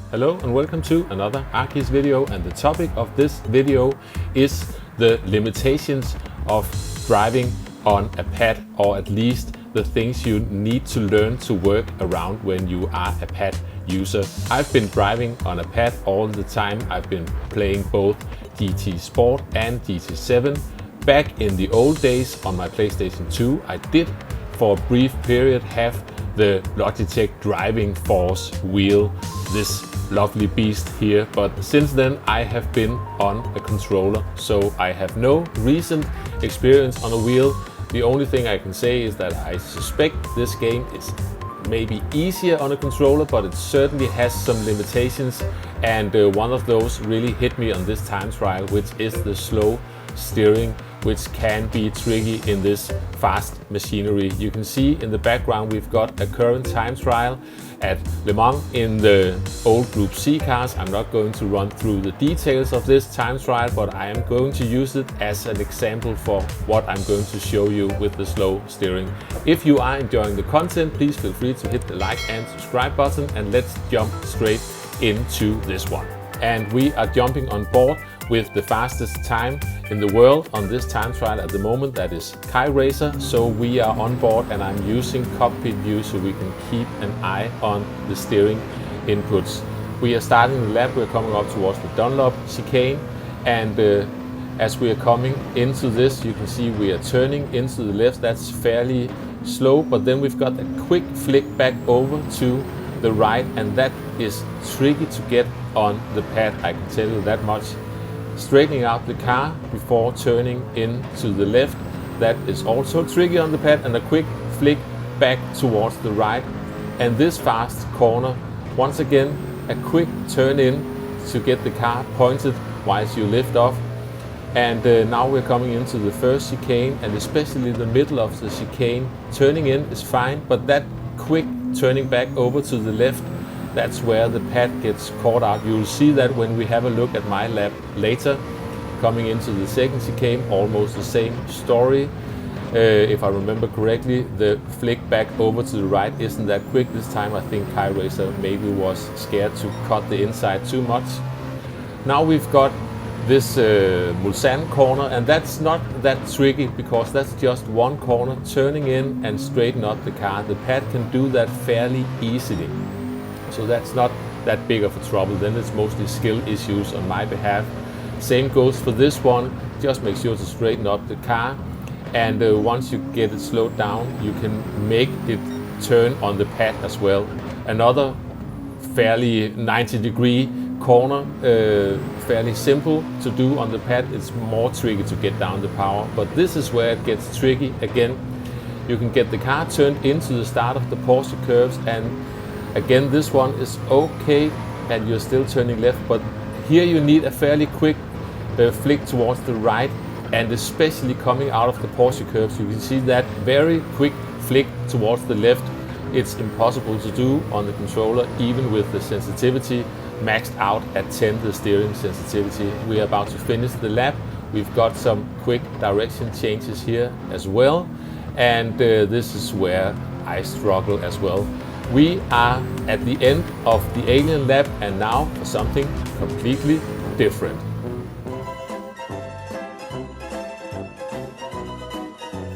Hello and welcome to another Arkis video, and the topic of this video is the limitations of driving on a pad, or at least the things you need to learn to work around when you are a pad user. I've been driving on a pad all the time. I've been playing both GT Sport and GT7. Back in the old days on my PlayStation 2, I did for a brief period have the Logitech Driving Force wheel, this lovely beast here, but since then I have been on a controller, so I have no recent experience on a wheel. The only thing I can say is that I suspect this game is maybe easier on a controller, but it certainly has some limitations, and one of those really hit me on this time trial, which is the slow steering, which can be tricky in this fast machinery. You can see in the background we've got a current time trial at Le Mans in the old Group C cars. I'm not going to run through the details of this time trial, but I am going to use it as an example for what I'm going to show you with the slow steering. If you are enjoying the content, please feel free to hit the like and subscribe button, and let's jump straight into this one. And we are jumping on board with the fastest time in the world on this time trial at the moment, that is KaiRacer. So we are on board and I'm using cockpit view so we can keep an eye on the steering inputs. We are starting the lap, we're coming up towards the Dunlop chicane, and as we are coming into this, you can see we are turning into the left. That's fairly slow, but then we've got a quick flick back over to the right, and that is tricky to get on the pad, I can tell you that much. Straightening out the car before turning into the left, that is also tricky on the pad, and a quick flick back towards the right. And this fast corner, once again a quick turn in to get the car pointed whilst you lift off. And now we're coming into the first chicane, and especially the middle of the chicane, turning in is fine, but that quick turning back over to the left, that's where the pad gets caught out. You'll see that when we have a look at my lap later. Coming into the second chicane, almost the same story. If I remember correctly, the flick back over to the right isn't that quick this time. I think KaiRacer maybe was scared to cut the inside too much. Now we've got this Mulsanne corner, and that's not that tricky because that's just one corner, turning in and straighten up the car. The pad can do that fairly easily, so that's not that big of a trouble. Then it's mostly skill issues on my behalf. Same goes for this one. Just make sure to straighten up the car, and once you get it slowed down, you can make it turn on the pad as well. Another fairly 90-degree corner, fairly simple to do on the pad. It's more tricky to get down the power, but this is where it gets tricky again. You can get the car turned into the start of the Porsche curves, and again this one is okay and you're still turning left, but here you need a fairly quick flick towards the right, and especially coming out of the Porsche curves, you can see that very quick flick towards the left. It's impossible to do on the controller, even with the sensitivity maxed out at 10, the steering sensitivity. We are about to finish the lap. We've got some quick direction changes here as well, and this is where I struggle as well. We are at the end of the alien lap, and now for something completely different.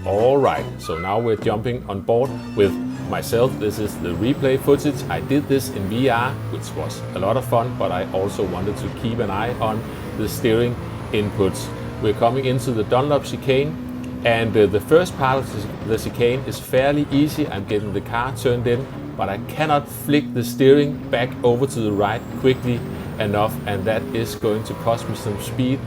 Alright, so now we're jumping on board with myself. This is the replay footage. I did this in VR, which was a lot of fun, but I also wanted to keep an eye on the steering inputs. We're coming into the Dunlop chicane, and the first part of the chicane is fairly easy. I'm getting the car turned in, but I cannot flick the steering back over to the right quickly enough, and that is going to cost me some speed.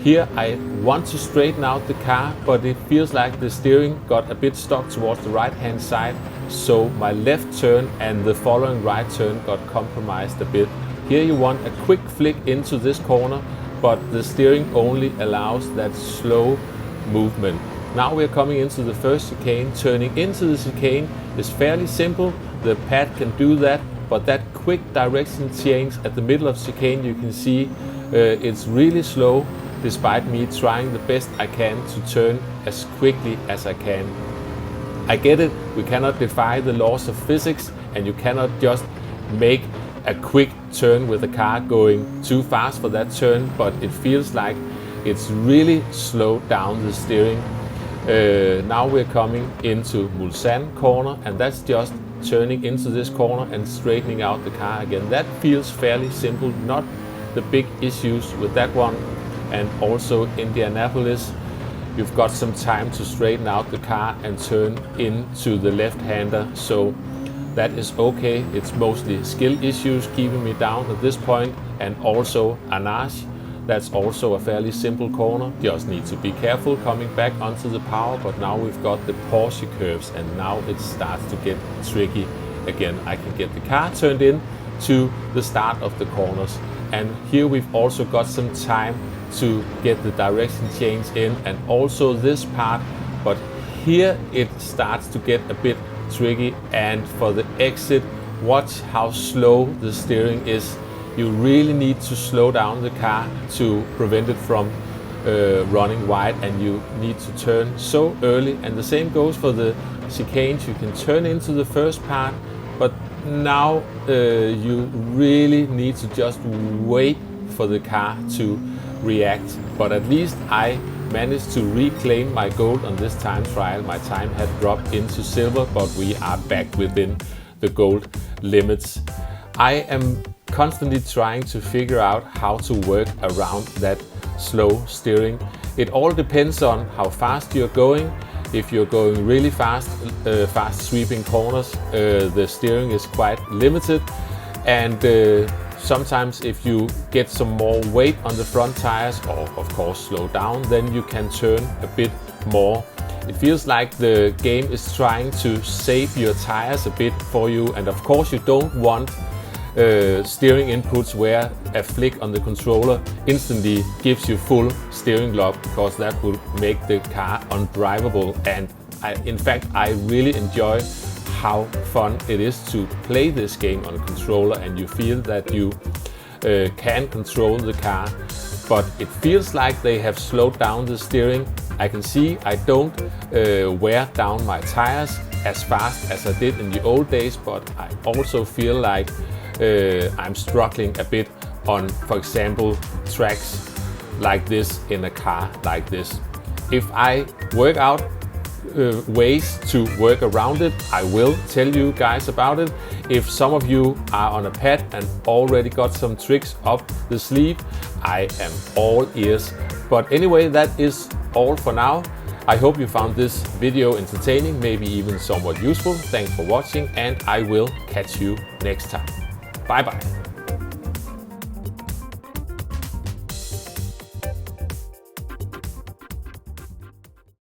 Here I want to straighten out the car, but it feels like the steering got a bit stuck towards the right hand side, so my left turn and the following right turn got compromised a bit. Here you want a quick flick into this corner, but the steering only allows that slow movement. Now we're coming into the first chicane. Turning into the chicane is fairly simple. The pad can do that, but that quick direction change at the middle of the chicane, you can see it's really slow, despite me trying the best I can to turn as quickly as I can. I get it, we cannot defy the laws of physics, and you cannot just make a quick turn with the car going too fast for that turn, but it feels like it's really slowed down the steering. Now we're coming into Mulsanne corner, and that's just turning into this corner and straightening out the car again. That feels fairly simple, not the big issues with that one. And also Indianapolis, you've got some time to straighten out the car and turn into the left-hander, so that is okay. It's mostly skill issues keeping me down at this point. And also Arnage, that's also a fairly simple corner. Just need to be careful coming back onto the power, but now we've got the Porsche curves and now it starts to get tricky again. I can get the car turned in to the start of the corners, and here we've also got some time to get the direction change in and also this part, but here it starts to get a bit tricky. And for the exit, watch how slow the steering is. You really need to slow down the car to prevent it from running wide, and you need to turn so early. And the same goes for the chicanes. You can turn into the first part, but now you really need to just wait for the car to react. But at least I managed to reclaim my gold on this time trial. My time had dropped into silver, but we are back within the gold limits. I am constantly trying to figure out how to work around that slow steering. It all depends on how fast you're going. If you're going really fast, fast sweeping corners, the steering is quite limited. And sometimes if you get some more weight on the front tires, or of course slow down, then you can turn a bit more. It feels like the game is trying to save your tires a bit for you, and of course you don't want steering inputs where a flick on the controller instantly gives you full steering lock, because that will make the car undrivable. And in fact I really enjoy how fun it is to play this game on a controller, and you feel that you can control the car. But it feels like they have slowed down the steering. I can see I don't wear down my tires as fast as I did in the old days, but I also feel like I'm struggling a bit on, for example, tracks like this in a car like this. If I work out ways to work around it, I will tell you guys about it. If some of you are on a pad and already got some tricks up the sleeve, I am all ears. But anyway, that is all for now. I hope you found this video entertaining, maybe even somewhat useful. Thanks for watching, and I will catch you next time. Bye bye.